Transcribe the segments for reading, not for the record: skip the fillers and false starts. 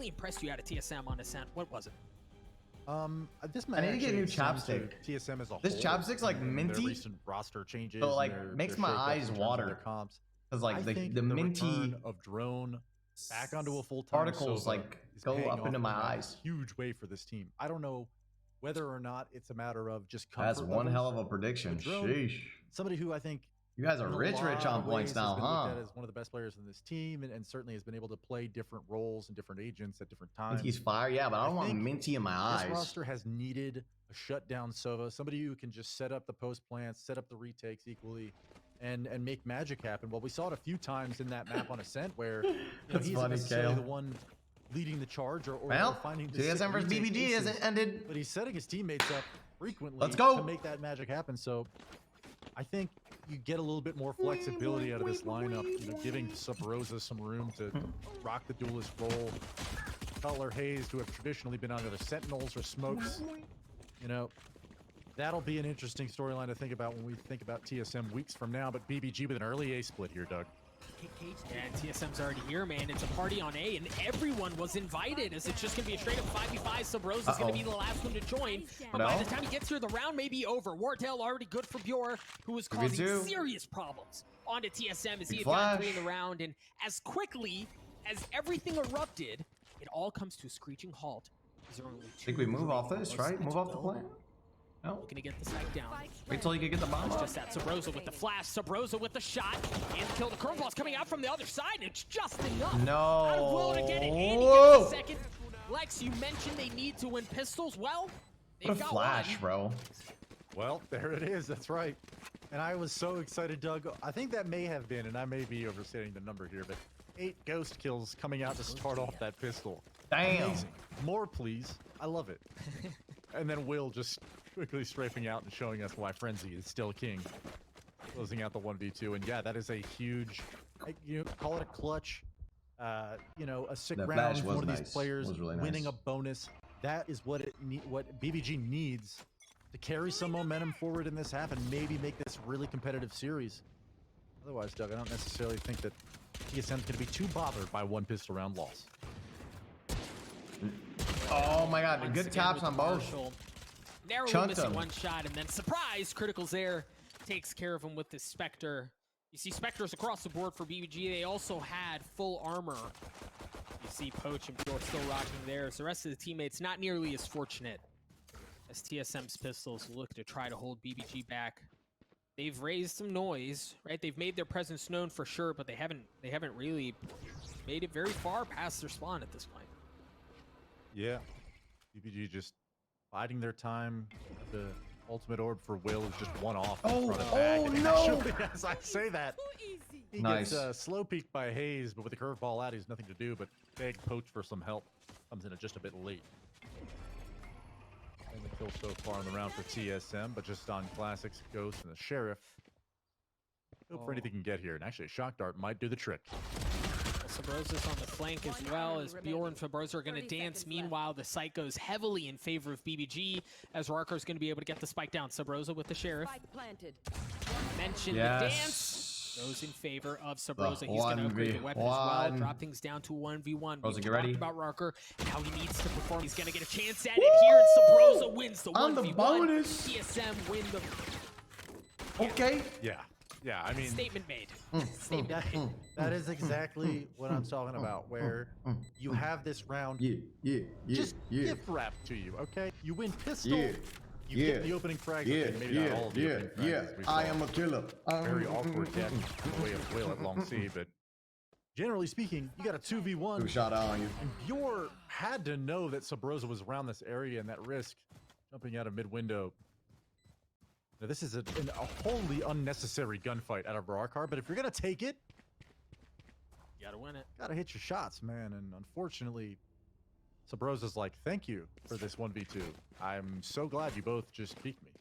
really impressed you out of TSM on Ascent? What was it? This I need to get a new chapstick. TSM as a whole. This chapstick's like their minty. recent roster changes. So like their makes my shakeups eyes in terms of water. their comps. Cause like I think the minty return of drone back onto a full-time particles Sova like is go paying up off into my in a eyes. huge way for this team. I don't know whether or not it's a matter of just comfort That's one levels. hell of a prediction. Drone, Sheesh. somebody who I think You guys are in a rich lot on of points ways now, has been huh? looked at as one of the best players in this team, and certainly has been able to play different roles and different agents at different times. Minty's fire, yeah, but I don't want think minty in my eyes. This roster has needed a shutdown Sova, somebody who can just set up the post plants, set up the retakes equally, and make magic happen. Well, we saw it a few times in that map on Ascent where That's he's funny, necessarily Kale. the one leading the charge or Well, finding the TSM versus retake BBG aces, hasn't ended. but he's setting his teammates up frequently Let's go. to make that magic happen. So I think you get a little bit more flexibility out of this lineup, giving Subroza some room to rock the duelist role. Koler, Hazed, who have traditionally been under the Sentinels or Smokes, that'll be an interesting storyline to think about when we think about TSM weeks from now. But BBG with an early A split here, Doug. Yeah, TSM's already here, man. It's a party on A, and everyone was invited, as it's just going to be a straight-up 5v5. Subroza's going to be the last one to join. But by the time he gets here, the round may be over. Wardell already good for Bjor, who was causing serious problems onto TSM as he had gotten 3 in the round. And as quickly as everything erupted, it all comes to a screeching halt. I think we move off this, right? Move off the plant. No. Looking to get the site down. Wait till you can get the bomb. It's just that Subroza with the flash, Subroza with the shot, and the kill. The curveball's coming out from the other side, and it's just enough. No. Out of Will to get it, and he gets the second. Lex, you mentioned they need to win pistols. Well, they've got flash, one. bro. Well, there it is. That's right. And I was so excited, Doug. I think that may have been, and I may be overstating the number here, but 8 ghost kills coming out to start off that pistol. Damn. Amazing. More, please. I love it. And then Will just quickly strafing out and showing us why Frenzy is still king. Closing out the 1v2. And yeah, that is a huge, call it a clutch, a sick round for one of these players, really winning nice. a bonus. That is what what BBG needs to carry some momentum forward in this half and maybe make this really competitive series. Otherwise, Doug, I don't necessarily think that TSM is going to be too bothered by one pistol round loss. Oh my god, good taps on both. Narrowly missing one shot, and then surprise, Critical's there. Takes care of him with the Spectre. You see Spectres across the board for BBG. They also had full armor. You see Poach and Bjor still rocking theirs. The rest of the teammates not nearly as fortunate as TSM's pistols look to try to hold BBG back. They've raised some noise, right? They've made their presence known for sure, but they haven't really made it very far past their spawn at this point. Yeah, BBG just biding their time. The ultimate orb for Will is just one off. Oh, no! Actually, as I say that, he nice. gets slow peeked by Hazed, but with the curveball out, he's nothing to do but beg Poach for some help. Comes in just a bit late. And the kill so far in the round for TSM, but just on Classics, Ghost, and the Sheriff. Hope for anything can get here, and actually a shock dart might do the trick. Subroza's on the flank as well, as Bjor and Subroza are going to dance. Meanwhile, the site goes heavily in favor of BBG, as Rarker's going to be able to get the spike down. Subroza with the Sheriff. Mentioned the dance. Goes in favor of Subroza. He's going to upgrade the weapon as well. Drop things down to 1v1. Rosa, get ready. About Rarker. Now he needs to perform. He's going to get a chance at it here, and Subroza wins the 1v1. On the bonus. TSM win the... Okay. Yeah, I mean... Statement made. Statement made. That is exactly what I'm talking about, where you have this round just gift wrapped to you, okay? You win pistol, you get the opening frag, maybe not all of the opening frags. I am a killer. Very awkward death in the way of Will at Long C, but generally speaking, you got a 2v1. Who shot on you? And Bjor had to know that Subroza was around this area and that risk, jumping out of mid-window. Now, this is a wholly unnecessary gunfight out of Barakar, but if you're going to take it, you gotta win it. Gotta hit your shots, man. And unfortunately, Subroza's like, thank you for this 1v2. I'm so glad you both just peeked me.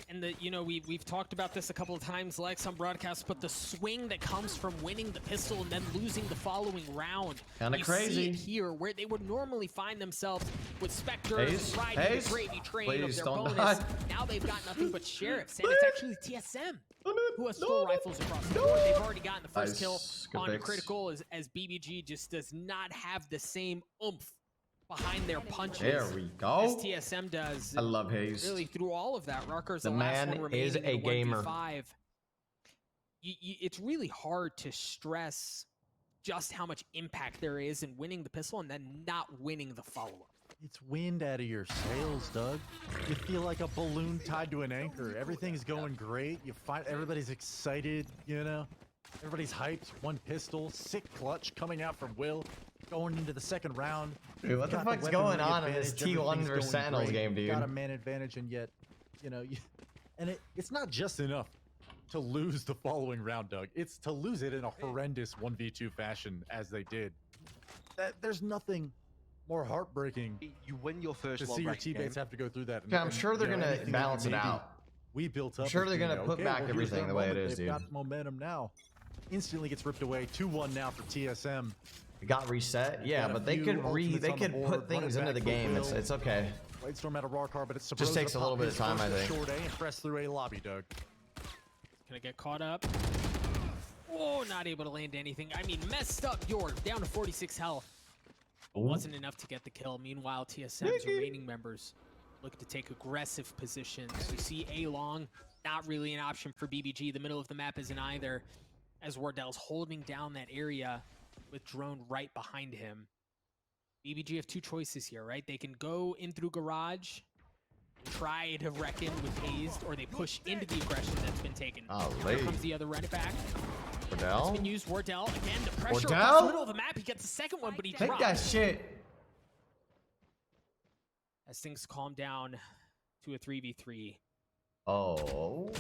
And And we've talked about this a couple of times, like some broadcasts, but the swing that comes from winning the pistol and then losing the following round. Kinda crazy. See it here, where they would normally find themselves with Spectres riding the gravy train of their bonus. Now they've got nothing but sheriffs, and it's actually TSM who has full rifles across the board. They've already gotten the first kill on critical, as BBG just does not have the same oomph behind their punches. There we go. As TSM does. I love Hazed. Really through all of that. Rucker's The the last man one remaining is in a the gamer. 1v5. It's really hard to stress just how much impact there is in winning the pistol and then not winning the follow-up. It's wind out of your sails, Doug. You feel like a balloon tied to an anchor. Everything's going great. You find everybody's excited, you know? Everybody's hyped. One pistol, sick clutch coming out from Will. Going into the second round. Dude, what the fuck's going on in this T1 versus Sentinels game, dude? Got a man advantage, and yet, it's not just enough to lose the following round, Doug. It's to lose it in a horrendous 1v2 fashion, as they did. There's nothing more heartbreaking. You win your first to long see your rank teammates game. have to go through that. Yeah, I'm sure they're gonna anything balance that it maybe out. We built up. I'm sure as they're being, gonna put back here's everything their the way it moment. is, They've dude. got momentum now. Instantly gets ripped away. 2-1 now for TSM. It got reset, yeah, but they could put things into the game. It's okay. Lightstorm out of raw car, but it's Just takes a little bit of time, I think. Short A and press through a lobby, Doug. Gonna get caught up. Oh, not able to land anything. I mean, messed up bjor, down to 46 health. But wasn't enough to get the kill. Meanwhile, TSM's remaining members look to take aggressive positions. You see A-Long, not really an option for BBG. The middle of the map isn't either, as wardell's holding down that area with drone right behind him. BBG have two choices here, right? They can go in through garage, try to reckon with hazed, or they push into the aggression that's been taken. Here comes the other run it back. Wardell? It's been used. Wardell again, the pressure Wardell? across the middle of the map. He gets the second one, but he Take drops. that shit. As things calm down to a 3v3. Oh.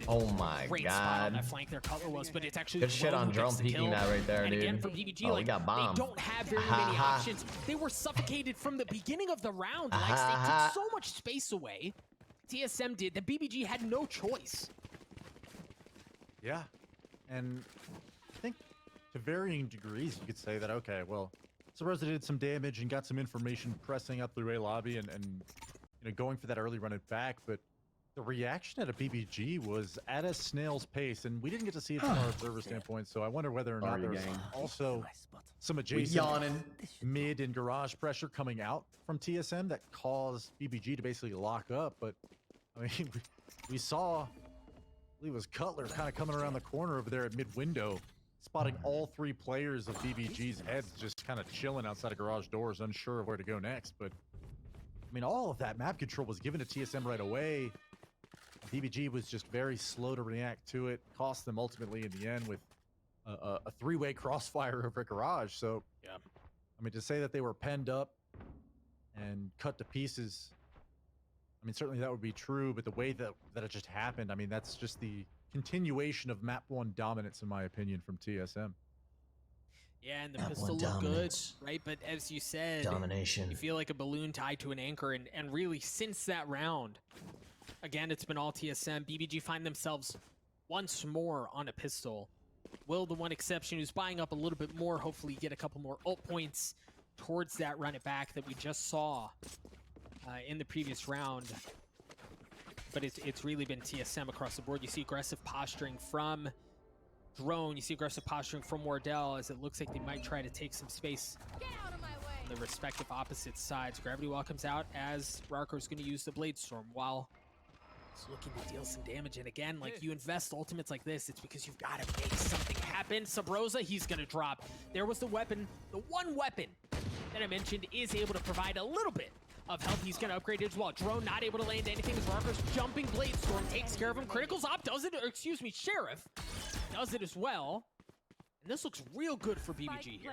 Oh my Great spot on god. that flank there, Cutler was, but it's actually Good shit Drone on who drone gets the peeking kill. that right there, And dude. again for BBG, Oh, we like got bombed. they don't have very many options. They were suffocated from the beginning of the round. Like they took so much space away. TSM did that BBG had no choice. Yeah, and I think to varying degrees, you could say that, okay, well, Subroza did some damage and got some information pressing up through a lobby and going for that early run it back, but the reaction at a BBG was at a snail's pace, and we didn't get to see it from our server standpoint, so I wonder whether or not there was also some adjacent mid and garage pressure coming out from TSM that caused BBG to basically lock up, but I mean, we saw, I believe it was Cutler kind of coming around the corner over there at mid-window, spotting all three players of BBG's heads just kind of chilling outside of garage doors, unsure of where to go next. But, I mean, all of that map control was given to TSM right away. BBG was just very slow to react to it, cost them ultimately in the end with a three-way crossfire over at garage. So, yeah, I mean, to say that they were penned up and cut to pieces, I mean, certainly that would be true, but the way that it just happened, I mean, that's just the continuation of map one dominance, in my opinion, from TSM. Yeah, and the pistol looked good, right? But as you said, you feel like a balloon tied to an anchor, and really since that round, again, it's been all TSM. BBG find themselves once more on a pistol. Will, the one exception, who's buying up a little bit more, hopefully get a couple more ult points towards that run it back that we just saw in the previous round. But it's really been TSM across the board. You see aggressive posturing from Drone. You see aggressive posturing from Wardell, as it looks like they might try to take some space on the respective opposite sides. Gravity Wall comes out as Rarker's going to use the Blade Storm while he's looking to deal some damage. And again, like, you invest ultimates like this, it's because you've got to make something happen. Subroza, he's going to drop. There was the weapon. The one weapon that I mentioned is able to provide a little bit of health. He's going to upgrade it as well. Drone not able to land anything as Rarker's jumping Blade Storm takes care of him. Critical's op does it, or excuse me, Sheriff does it as well. And this looks real good for BBG here.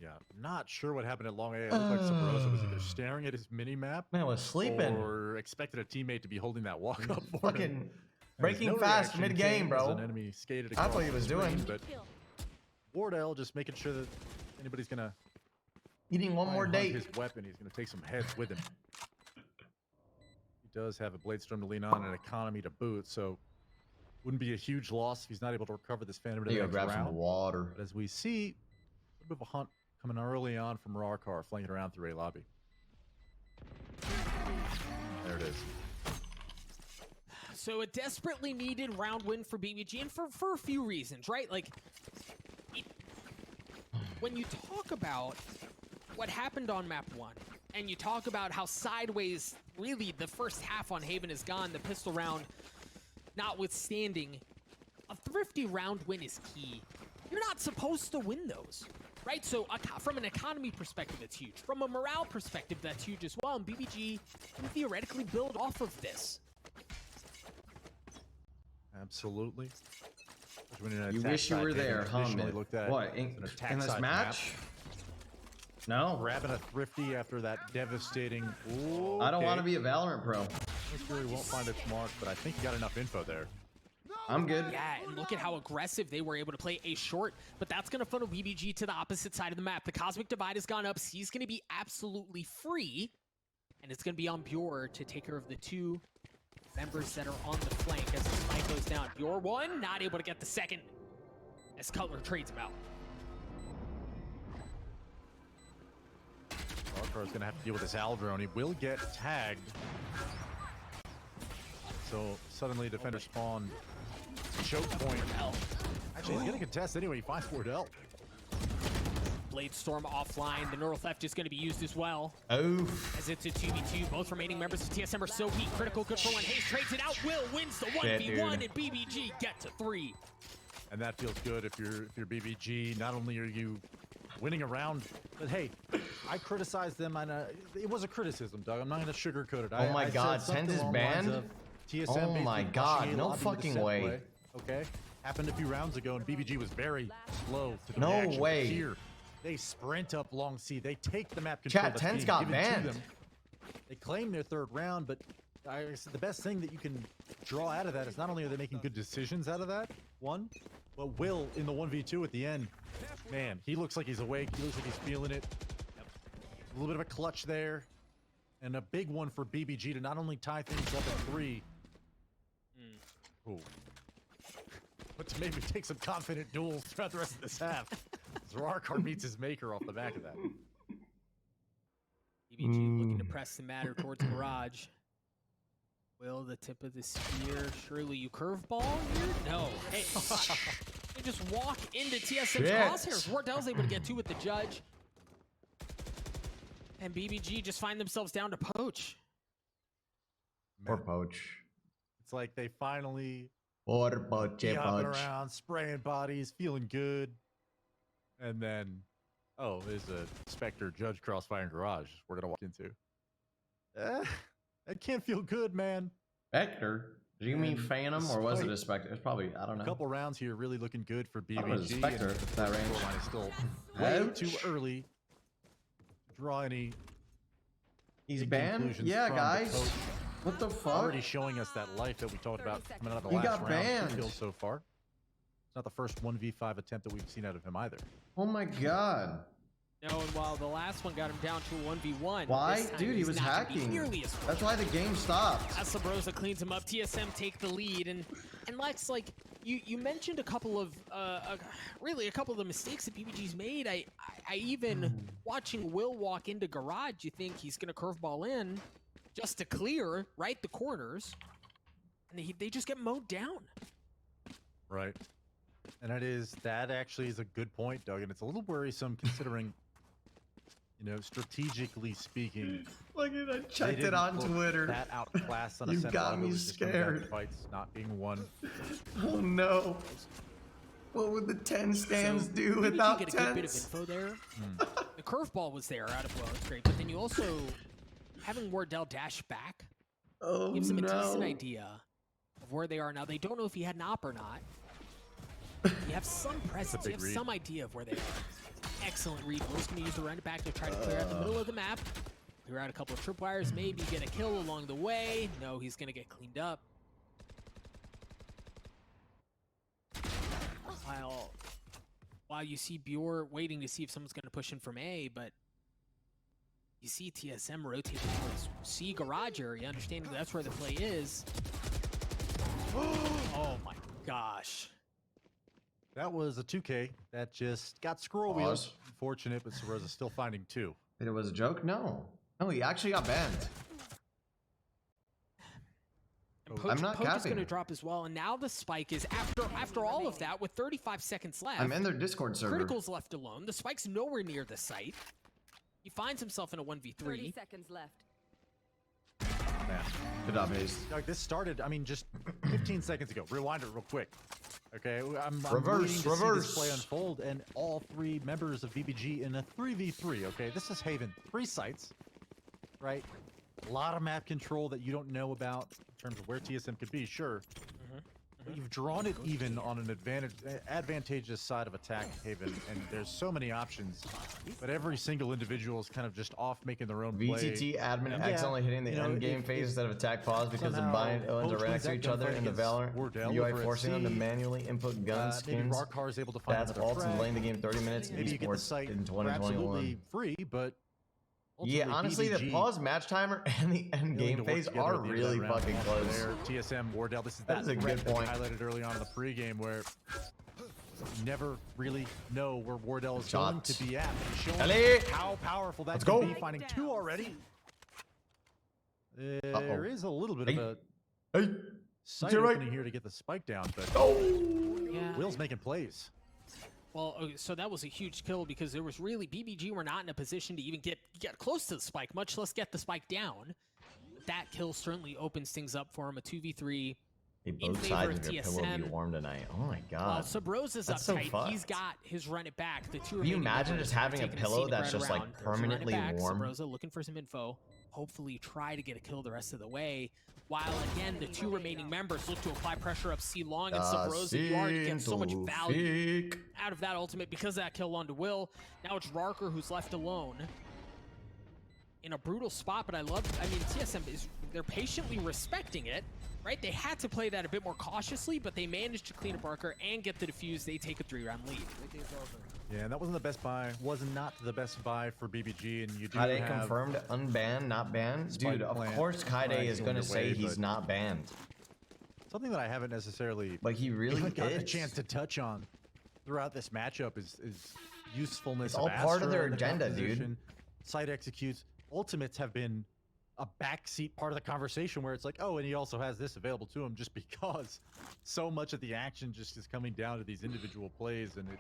Yeah, not sure what happened at long A. It looked like Subroza was either staring at his mini-map Man was sleeping. or expected a teammate to be holding that walk up for him. Fucking breaking No fast reaction mid-game, came bro. as an enemy skated I across thought he was the screen, doing. But Wardell just making sure that anybody's gonna Eating one more hunt date. his weapon. He's gonna take some heads with him. does have a blade storm to lean on and an economy to boot, so wouldn't be a huge loss if he's not able to recover this phantom to the next grab round. some water. But as we see, a bit of a hunt coming early on from Rarkar, flanking around through A lobby. There it is. So a desperately needed round win for BBG, and for a few reasons, right? Like, when you talk about what happened on map 1, and you talk about how sideways really the first half on Haven is gone, the pistol round notwithstanding, a thrifty round win is key. You're not supposed to win those, right? So from an economy perspective, that's huge. From a morale perspective, that's huge as well, and BBG can theoretically build off of this. Absolutely. You wish you were there, huh, man? What, in this match? No. Grabbing a thrifty after that devastating... Ooh, I don't want to be a Valorant pro. Really won't find its mark, but I think you got enough info there. I'm good. Yeah, and look at how aggressive they were able to play a short, but that's going to funnel BBG to the opposite side of the map. The Cosmic Divide has gone up. He's going to be absolutely free, and it's going to be on bjor to take care of the two members that are on the flank as the spike goes down. bjor one, not able to get the second as Cutler trades him out. Rarkar is going to have to deal with this Aldrone. He will get tagged. So suddenly defender spawn choke point. Actually, he's going to contest anyway. He finds wardell. Blade Storm offline. The Neural Theft is going to be used as well. Oh. As it's a 2v2. Both remaining members of TSM are so weak. Critical good for one. Hayes trades it out. Will wins the 1v1 and BBG get to 3. And that feels good if you're BBG. Not only are you winning a round, but hey, I criticized them, and it was a criticism, Doug. I'm not going to sugarcoat it. Oh my God, TENZ is banned? TSM oh my God, no fucking way. Play. Okay, happened a few rounds ago, and BBG was very slow to the no reaction. way. Here, they sprint up long C. They take the map control. Chat, TENZ got banned. They claim their third round, but the best thing that you can draw out of that is not only are they making good decisions out of that, one, but Will in the 1v2 at the end, man, he looks like he's awake. He looks like he's feeling it. A little bit of a clutch there, and a big one for BBG to not only tie things up at 3, ooh, but to maybe take some confident duels throughout the rest of this half. Rarkar meets his maker off the back of that. BBG looking to press the matter towards Garage. Will the tip of the spear? Surely you curveball here? No. Hey, you just walk into TSM's crosshairs. Wardell's able to get 2 with the judge. And BBG just find themselves down to poach. Or poach. It's like they finally or poach, hopping around, spraying bodies, feeling good. And then, oh, there's a Spectre Judge Crossfire and Garage we're going to walk into. That can't feel good, man. Spectre? Do you mean Phantom, or was it a Spectre? It's probably, I don't know. A couple rounds here really looking good for BBG. It was a Spectre at that range. Line is still way too early to draw any. He's banned? Yeah, guys. What the fuck? Already showing us that life that we talked about coming out of the last round. Banned. 2 kills so far. It's not the first 1v5 attempt that we've seen out of him either. Oh my God. No, and while the last one got him down to a 1v1. Why? Dude, he was hacking. That's why the game stopped. As Subroza cleans him up, TSM take the lead. And Lex, like, you mentioned a couple of, really a couple of the mistakes that BBG's made. I even, watching Will walk into Garage, you think he's going to curveball in just to clear, right, the corners. And they just get mowed down. Right. And that actually is a good point, Doug, and it's a little worrisome considering, you know, strategically speaking. Look at I checked it on Twitter. That outclass on a you got me scared. Fights not being won. Oh no. What would the 10 stands do without get a good bit of info there. The curveball was there out of well, it's great, but then you also having Wardell dash back gives them a decent idea of where they are now. They don't know if he had an op or not. You have some presence, you have some idea of where they are. Excellent read. Will's going to use the run back to try to clear out the middle of the map. Clear out a couple of tripwires, maybe get a kill along the way. No, he's going to get cleaned up. While you see bjor waiting to see if someone's going to push in from A, but You see TSM rotating towards C garage area, understanding that's where the play is. Oh my gosh. That was a 2K that just got scroll wheeled. Unfortunate, but subroza's still finding 2. It was a joke? No. No, he actually got banned. I'm not Poke is capping. going to drop as well, and now the spike is after all of that with 35 seconds left. I'm in their Discord server. Critical's left alone. The spike's nowhere near the site. He finds himself in a 1v3. 30 seconds left. Man. Good job, Hazed. Like this started, I mean, just 15 seconds ago. Rewind it real quick. Okay, I'm Reverse, waiting to reverse. see this play unfold, and all 3 members of BBG in a 3v3. Okay, this is Haven. 3 sites, right? A lot of map control that you don't know about in terms of where TSM could be, sure. But you've drawn it even on an advantageous side of attack, Haven, and there's so many options. But every single individual is kind of just off making their own play. VCT admin accidentally hitting the end game phase instead of attack pause because the bind villains are right next to each other in the VALORANT UI, forcing them to manually input gun skins. Maybe is able to find That's ults and delaying the game 30 minutes. Maybe you get the site in 2021. absolutely free, but yeah, honestly, BBG, the pause match timer and the end game phase are really fucking close. There, TSM, Wardell, this is That's a good point. Highlighted early on in the pregame where you never really know where Wardell is going to be at. He's showing how powerful that can be, finding 2 already. There is a little bit of a sight opening here to get the spike down, but Will's making plays. Well, so that was a huge kill because there was really BBG were not in a position to even get close to the spike, much less get the spike down. But that kill certainly opens things up for him. A 2v3 in favor of TSM. Warm tonight. Oh my god. Well, Subroza's up tight. He's got his run it back. The 2 Can you imagine just having a pillow that's just like permanently warm? Subroza looking for some info. Hopefully try to get a kill the rest of the way. While again, the 2 remaining members look to apply pressure up C long, and Subroza, you already get so much value out of that ultimate because of that kill onto Will. Now it's Rarker who's left alone in a brutal spot, but I mean, TSM they're patiently respecting it, right? They had to play that a bit more cautiously, but they managed to clean up Rarker and get the defuse. They take a 3-round lead. Yeah, and that wasn't the best buy. Was not the best buy for BBG, and you do Kaide confirmed, unbanned, not banned. Dude, of course Kaide is going to say he's not banned. Something that I haven't necessarily he really got a chance to touch on throughout this matchup is usefulness. It's all part of their agenda, dude. Site executes. Ultimates have been a backseat part of the conversation where it's like, oh, and he also has this available to him just because so much of the action just is coming down to these individual plays, and it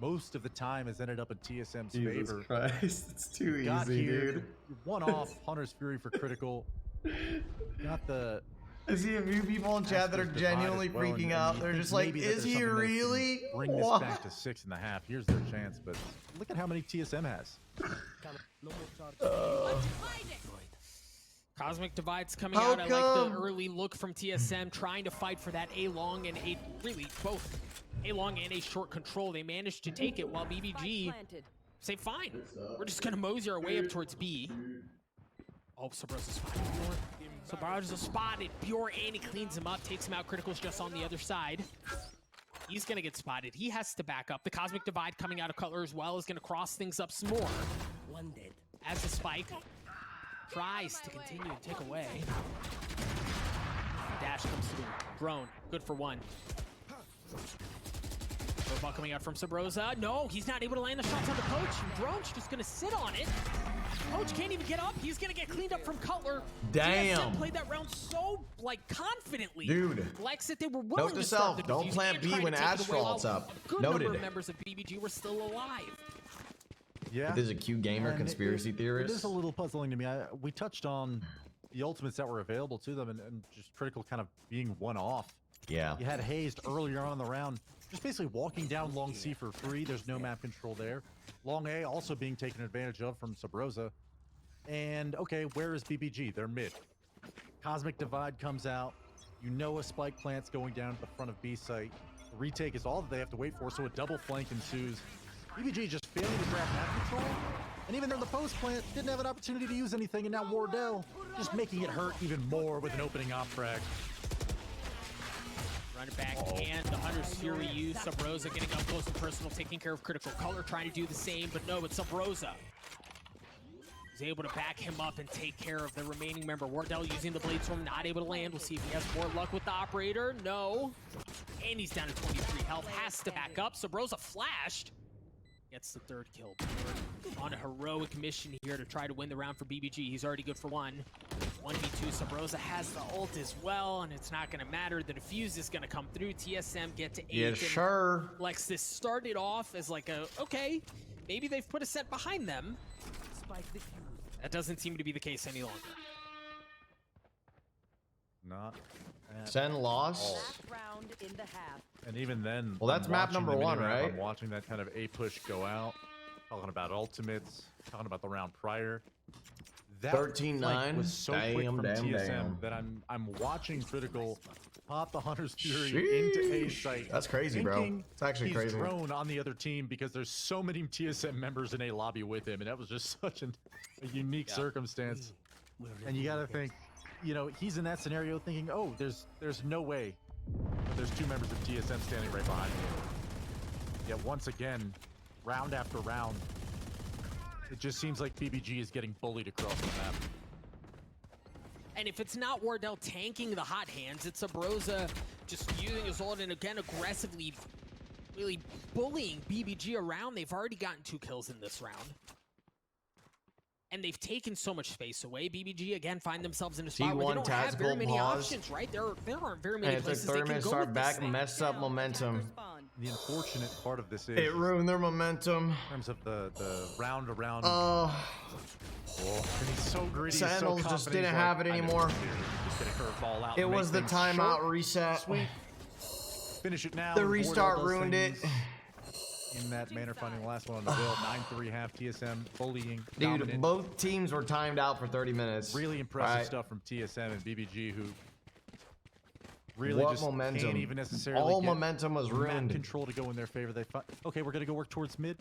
most of the time has ended up in TSM's favor. Jesus Christ, it's too easy, dude. One off Hunter's Fury for critical. Got the. I see a few people in chat that are genuinely freaking out. They're just like, is he really? Bring this back to 6.5. Here's their chance, but look at how many TSM has. Cosmic Divide's coming out. I like the early look from TSM, trying to fight for that A long and A, really both A long and A short control. They managed to take it while BBG say, fine, we're just gonna mosey our way up towards B. Oh, Subroza's spotted. Subroza's spotted. bjor, and he cleans him up, takes him out. Critical's just on the other side. He's gonna get spotted. He has to back up. The Cosmic Divide coming out of Cutler as well is gonna cross things up some more. One dead. As the spike tries to continue and take away. Dash comes through. Drone, good for 1. Ball coming out from Subroza. No, he's not able to land the shots on the coach. Drone's just gonna sit on it. Coach can't even get up. He's gonna get cleaned up from Cutler. Damn. TSM played that round so confidently. Dude. Like that they were willing Note to start self, the don't plant B when Astral's up. A good number of members of BBG were still alive. Yeah. This is a Q gamer conspiracy theorist. It is a little puzzling to me. We touched on the ultimates that were available to them and just critical kind of being one off. Yeah. You had Hazed earlier on in the round, just basically walking down long C for free. There's no map control there. Long A also being taken advantage of from Subroza. And okay, where is BBG? They're mid. Cosmic Divide comes out. You know a spike plant's going down at the front of B site. The retake is all that they have to wait for, so a double flank ensues. BBG just failing to grab map control. And even though the post plant didn't have an opportunity to use anything, and now Wardell just making it hurt even more with an opening op frag. Run it back, and the Hunter's Fury use. Subroza getting up close and personal, taking care of critical. Color trying to do the same, but no, it's Subroza. He's able to back him up and take care of the remaining member. Wardell using the blade storm, not able to land. We'll see if he has more luck with the operator. No. And he's down to 23 health. Has to back up. Subroza flashed. Gets the third kill. On a heroic mission here to try to win the round for BBG. He's already good for one. 1v2. Subroza has the ult as well, and it's not going to matter. The defuse is going to come through. TSM get to 8. Yeah, sure. Lex, this started off as like a, okay, maybe they've put a set behind them. That doesn't seem to be the case any longer. Not. Sen lost. Round in the half. And even then, well, that's map number 1, right? I'm watching that kind of A push go out, talking about ultimates, talking about the round prior. That 13-9 was so quick from TSM that I'm watching Critical pop the Hunter's Fury into A site. That's crazy, bro. It's actually he's crazy. Thrown on the other team because there's so many TSM members in a lobby with him, and that was just such a unique circumstance. And you got to think, you know, he's in that scenario thinking, oh, there's no way. But there's 2 members of TSM standing right behind me. Yet once again, round after round, it just seems like BBG is getting bullied across the map. And if it's not Wardell tanking the hot hands, it's Subroza just using his ult and again aggressively really bullying BBG around. They've already gotten 2 kills in this round. And they've taken so much space away. BBG again find themselves in a spot where they don't have very many options, right? There aren't very many places they can go with this thing. Start back, mess up momentum. The unfortunate part of this is it ruined their momentum. In terms of the round around. And he's so gritty. Sandals just didn't have it anymore. It was the timeout reset. Sweet. Finish it now. The restart ruined it. In that manner, finding the last one on the bill. 9-3 half TSM bullying. Dude, dominant. both teams were timed out for 30 minutes. Really impressive stuff from TSM and BBG, who really just can't even necessarily all get momentum was ruined. Map control to go in their favor. They okay, we're gonna go work towards mid.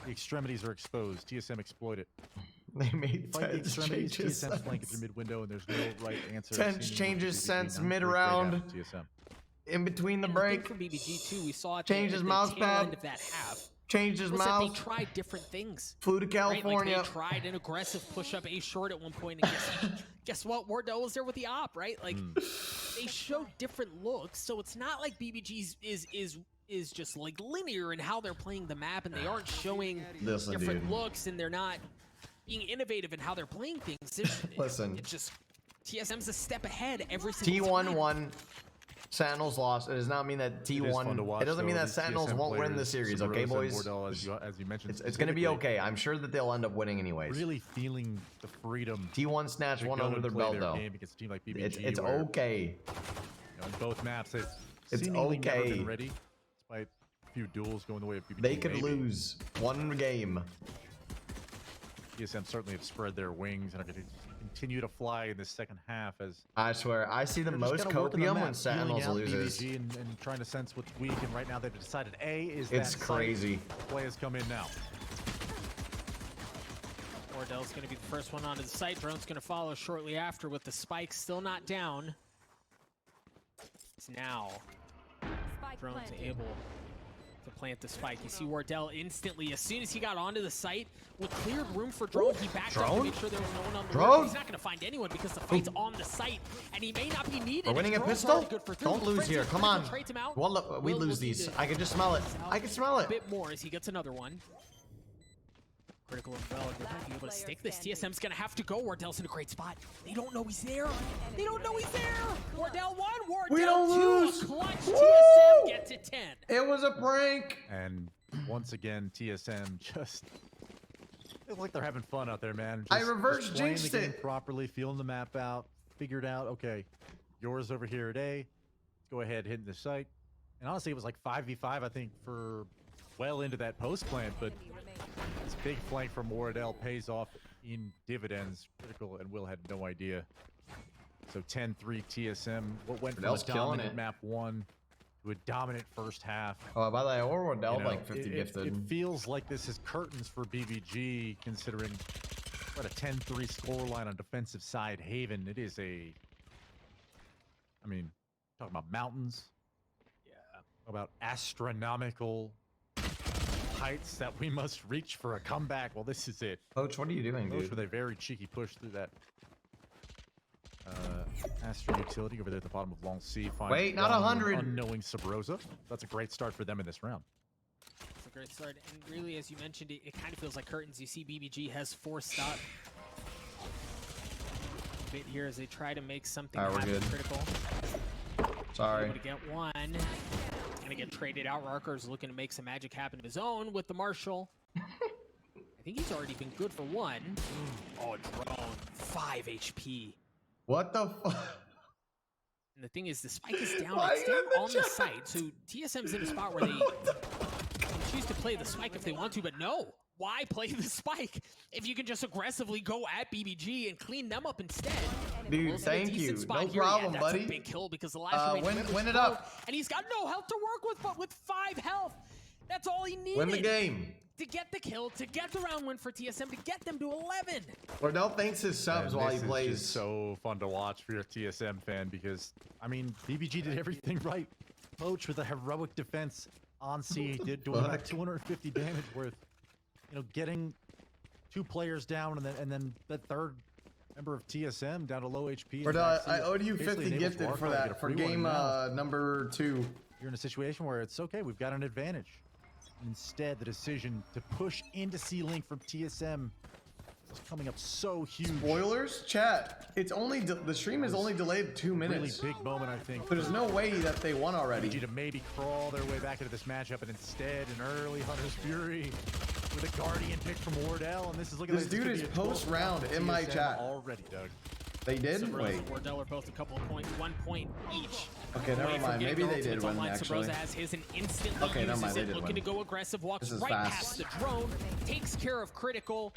The extremities are exposed. TSM exploit it. They made TENZ changes. TSM flank through mid window, and there's no right answer. TENZ changes sense mid round. TSM. In between the break. For BBG too, we saw it changed his mouse pad. End of that half. Changed his mouse. They tried different things. Flew to California. Right? Like they tried an aggressive push-up A short at one point, and guess what? Wardell was there with the op, right? Like they showed different looks, so it's not like BBG is just like linear in how they're playing the map, and they aren't showing different looks, and they're not being innovative in how they're playing things. It's just TSM's a step ahead every single time. T1-1. Sentinels lost. It does not mean that T1. It doesn't mean that Sentinels won't win the series, okay, boys? Wardell, as you mentioned, it's going to be okay. I'm sure that they'll end up winning anyways. Really feeling the freedom. T1 snatched one under their belt, though. Against a team like BBG, it's okay. You know, in both maps, it's seemingly okay. Never been ready, despite a few duels going the way of BBG. They could lose one game. TSM certainly have spread their wings and are going to continue to fly in the second half. As I swear, I see the most copium when Sentinels loses. BBG and trying to sense what's weak, and right now they've decided A is it's crazy. Play has come in now. Wardell's going to be the first one onto the site. Drone's going to follow shortly after with the spike still not down. It's now. Drone's able to plant the spike. You see Wardell instantly, as soon as he got onto the site, with cleared room for Drone, he backed up to make sure there was no one on the roof. He's not going to find anyone because the fight's on the site, and he may not be needed. We're winning a pistol? Don't lose here. Come on. We lose these. I can just smell it. I can smell it. A bit more as he gets another one. Critical as well. They're going to be able to stick this. TSM's going to have to go. Wardell's in a great spot. They don't know he's there. They don't know he's there. Wardell 1, Wardell 2. Clutch. TSM gets to 10. It was a prank. And once again, TSM just feels like they're having fun out there, man. I reverse jinxed it properly, feeling the map out, figured out, okay, yours over here at A. Let's go ahead, hitting the site. And honestly, it was like 5v5, I think, for well into that post plant, but this big flank from Wardell pays off in dividends. Critical and Will had no idea. So 10-3 TSM. What went from a dominant map 1 to a dominant first half. Oh, by the way, or Wardell like 50 gifted. It feels like this is curtains for BBG, considering what a 10-3 scoreline on defensive side. Haven, it is a, I mean, talking about mountains. Yeah. About astronomical heights that we must reach for a comeback. Well, this is it. Coach, what are you doing, Coach dude? with a very cheeky push through that Astro utility over there at the bottom of Long C. Wait, not 100. Unknowing subroza. That's a great start for them in this round. It's a great start, and really, as you mentioned, it kind of feels like curtains. You see BBG has forced up a bit here as they try to make something happen. Critical. Sorry. Able to get one. Gonna get traded out. Rarker's looking to make some magic happen of his own with the Marshall. I think he's already been good for one. Oh, a drone. 5 HP. What the fuck? And the thing is, the spike is down. It's down on the site. So TSM's in a spot where they can choose to play the spike if they want to, but no. Why play the spike if you can just aggressively go at BBG and clean them up instead? Dude, thank you. No problem, buddy. That's a big kill because the last win it up. And he's got no health to work with, but with 5 health, that's all he needed. Win the game. To get the kill, to get the round win for TSM, to get them to 11. Wardell thanks his subs while he plays. This is so fun to watch for your TSM fan because, I mean, BBG did everything right. Poach with a heroic defense on C, doing about 250 damage worth. You know, getting 2 players down and then the third member of TSM down to low HP. Wardell, I owed you 50 gifted for that, for game number 2. You're in a situation where it's okay, we've got an advantage. Instead, the decision to push into C-Link from TSM is coming up so huge. Spoilers? Chat, it's only, the stream is only delayed 2 minutes. Really big moment, I think. There's no way that they won already. BBG to maybe crawl their way back into this matchup, and instead, an early Hunter's Fury with a Guardian pick from Wardell, and this is looking. This dude is post-round in my chat already, Doug. They did? Subroza Wait. and Wardell are both a couple of points, 1 point each. Okay, never mind. Maybe they did win, actually. Subroza has his and instantly Okay, never mind. They it, did looking win. to go aggressive, walks This is right fast. past the drone, takes care of critical.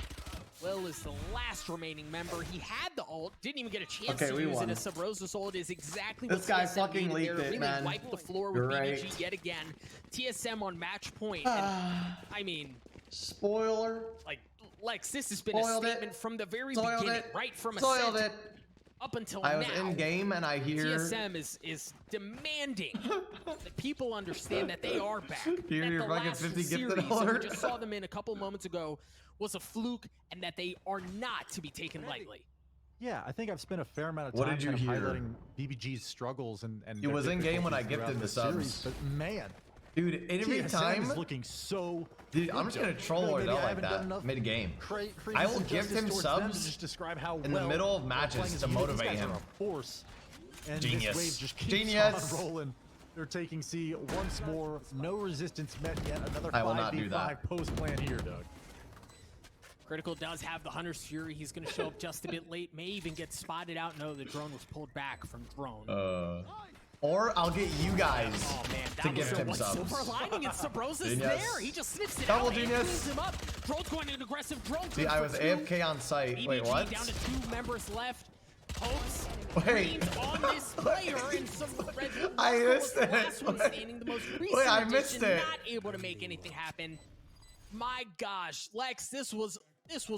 Will is the last remaining member. He had the ult, didn't even get a chance to use it. A Subroza's ult is exactly what this guy TSM fucking needed leaked there. it, Really man. wiped the floor with BBG yet again. TSM on match point. And, I mean, spoiler. Like, Lex, this has been a statement from the very beginning, right from a set up until now. I was in game and I hear TSM is demanding that people understand that they are back. Hear your fucking 50 gifted alert. We just saw them in a couple moments ago was a fluke, and that they are not to be taken lightly. Yeah, I think I've spent a fair amount of time kind of highlighting BBG's struggles and it was in game when I gifted the subs. But man, dude, every time is looking so. Dude, I'm just gonna troll Wardell like that mid game. I will gift him subs just describe how in the middle of matches to motivate him. And genius. this wave just keeps on rolling. They're taking C once more. No resistance met yet. Another 5v5 post plan here, Doug. Critical does have the Hunter's Fury. He's going to show up just a bit late. May even get spotted out. No, the drone was pulled back from drone. Or I'll get you guys to gift him subs. Silver lining, and Subroza's there. He just snips it Double out genius. and cleans him up. Drone's going an aggressive drone. See, I was AFK on site. BBG Wait, what? Down to 2 members left. Hopes Wait. on this player and some red. I missed it. Last one standing, the most recent Wait, I missed it. Not able to make anything happen. My gosh, Lex, this was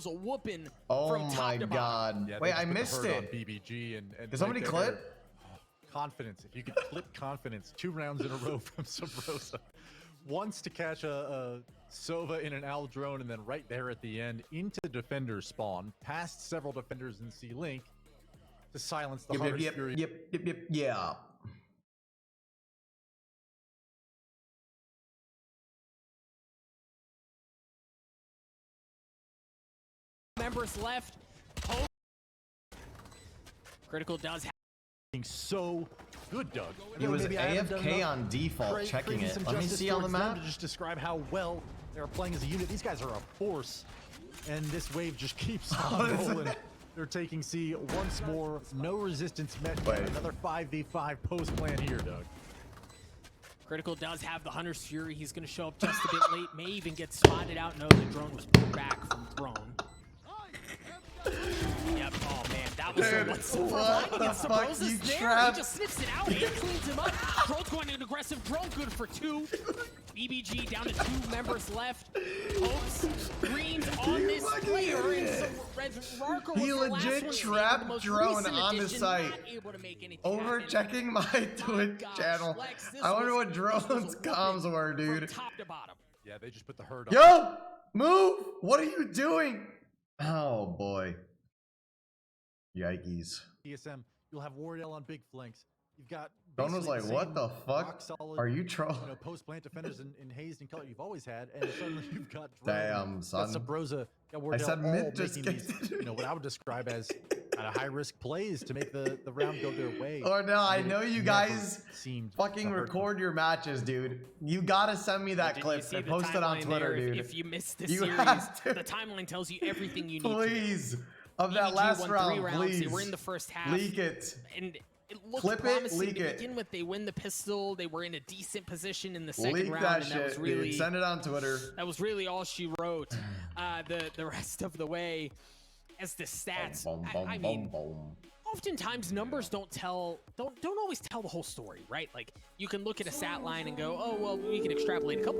a whooping. Oh my god. Yeah, wait, I missed it. On BBG and did somebody clip? Confidence. If you could clip confidence, 2 rounds in a row from Subroza. Once to catch a Sova in an owl drone, and then right there at the end into defender spawn, past several defenders in C-Link to silence the Hunter's Fury. Yeah. Members left. Critical does have so good, Doug. He was AFK on default, checking it. Let me see on the map. To just describe how well they're playing as a unit. These guys are a force, and this wave just keeps on rolling. They're taking C once more. No resistance met yet. Another 5v5 post plan here, Doug. Critical does have the Hunter's Fury. He's going to show up just a bit late. May even get spotted out. No, the drone was pulled back from drone. Yep. Oh man, that was what the fuck? You trapped. He just sniffs it out and cleans him up. Drone's going an aggressive drone, good for 2. BBG down to 2 members left. Hopes Green's on this player, and some red Rarker was he the last legit one trapped most drone recent on the addition, site. not able to make anything Over happen. checking my Twitch channel. Lex, I wonder what drone's comms were, dude. From top to bottom. Yeah, they just put the herd on. Yo, move! What are you doing? Oh boy. Yikes. TSM, you'll have wardell on big flanks. You've got. Don was like, what the fuck? Solid, are you trolling? You know, post-plant defenders in hazed and color you've always had, and suddenly you've got damn, son. Subroza, wardell, I said all making these, you know, what I would describe as kind of high-risk plays to make the round go their way. Or no, I know you guys fucking record them. your matches, dude. You gotta send me that clip and post it on Twitter, dude. If you missed the series, the timeline tells you everything you need. Please, to of that BBG last won round, 3 rounds. please. They were in the first half. Leak it. And it looked Clip it, promising leak to it. begin with. They win the pistol. They were in a decent position in the second Leak round, that and shit, that was really dude. Send it on Twitter. That was really all she wrote. The rest of the way, as the stats, I mean, oftentimes numbers don't always tell the whole story, right? Like you can look at a stat line and go, oh well, we can extrapolate a couple